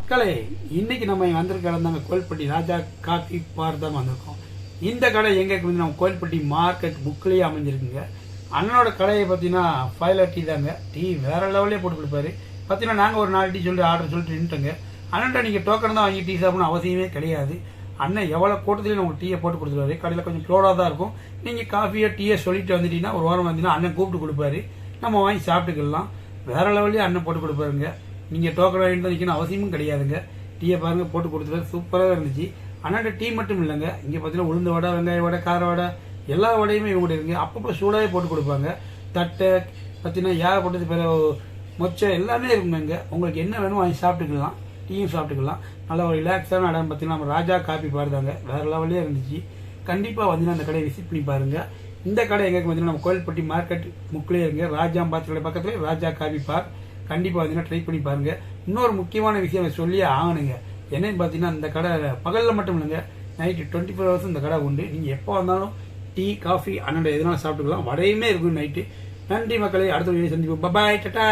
மக்களே, இன்னைக்கு நம்ம வந்திருக்க இடம் தாங்க கோயில்பட்டி ராஜா காபி பார் தான் வந்திருக்கோம். இந்த கடை எங்க இருக்கு? நம்ம கோயில்பட்டி மார்க்கெட் புக்லயே அமைஞ்சிருக்குங்க. அண்ணனோட கடையை பார்த்தீங்கன்னா 5 டீ தாங்க. டீ வேற லெவலே போட்டு கொடுப்பாரு. பார்த்தீங்கன்னா நாங்கள் ஒரு 4 டீ சொல்லி ஆர்டர் சொல்லிட்டு நின்றுட்டோங்க. அண்ணன்ட்ட நீங்கள் டோக்கன் தான் வாங்கி டீ சாப்பிடணும் அவசியமே கிடையாது. அண்ணன் எவ்வளோ கூட்டத்துலேயும் உங்களுக்கு டீயை போட்டு கொடுத்துருவாரு. கடையில் கொஞ்சம் க்ளோடாக தான் இருக்கும். நீங்கள் காஃபியோ டீயை சொல்லிட்டு வந்துட்டீங்கன்னா ஒரு வாரம் வந்தீங்கன்னா அண்ணன் கூப்பிட்டு கொடுப்பாரு. நம்ம வாங்கி சாப்பிட்டுக்கலாம். வேற லெவலே அண்ணன் போட்டு கொடுப்பாருங்க. நீங்கள் டோக்கன் வாங்கிட்டு நிற்கணும் அவசியமும் கிடையாதுங்க. டீயை பாருங்க போட்டு கொடுத்துருவாரு. சூப்பராக இருந்துச்சு. அண்ணாட்ட டீ மட்டும் இல்லைங்க, இங்கே பார்த்தீங்கன்னா உளுந்த வடை, வெங்காய வடை, கார வடை எல்லா வடையுமே இவங்க இருக்குங்க. அப்பப்போ சூடாகவே போட்டு கொடுப்பாங்க. தட்டை பார்த்தீங்கன்னா ஏகப்பட்டது பிற மொச்சை எல்லாமே இருக்குங்க. உங்களுக்கு என்ன வேணும் வாங்கி சாப்பிட்டுக்கலாம். டீயும் சாப்பிட்டுக்கலாம். நல்லா ஒரு ரிலாக்ஸான இடம். பார்த்தீங்கன்னா நம்ம ராஜா காபி பாருதாங்க. வேற லெவலே இருந்துச்சு. கண்டிப்பாக வந்தீங்கன்னா அந்த கடையை விசிட் பண்ணி பாருங்க. இந்த கடை எங்கே பார்த்தீங்கன்னா நம்ம கோயில்பட்டி மார்க்கெட் முக்கிலே இருங்க. ராஜா பாத்திர பக்கத்துல ராஜா காபி பார். கண்டிப்பாக வந்தீங்கன்னா ட்ரை பண்ணி பாருங்க. இன்னொரு முக்கியமான விஷயம் சொல்லியே ஆகணுங்க. என்னன்னு பார்த்தீங்கன்னா இந்த கடை பகலில் மட்டும் இல்லைங்க, நைட்டு 24 ஹவர்ஸ் இந்த கடை உண்டு. நீங்கள் எப்போ வந்தாலும் டீ காஃபி அண்ணன் எதனாலும் சாப்பிட்டுக்கலாம். வடையுமே இருக்கும் நைட்டு. நன்றி மக்களே, அடுத்த வீடியோ சந்திப்போம். பாய், டாடா.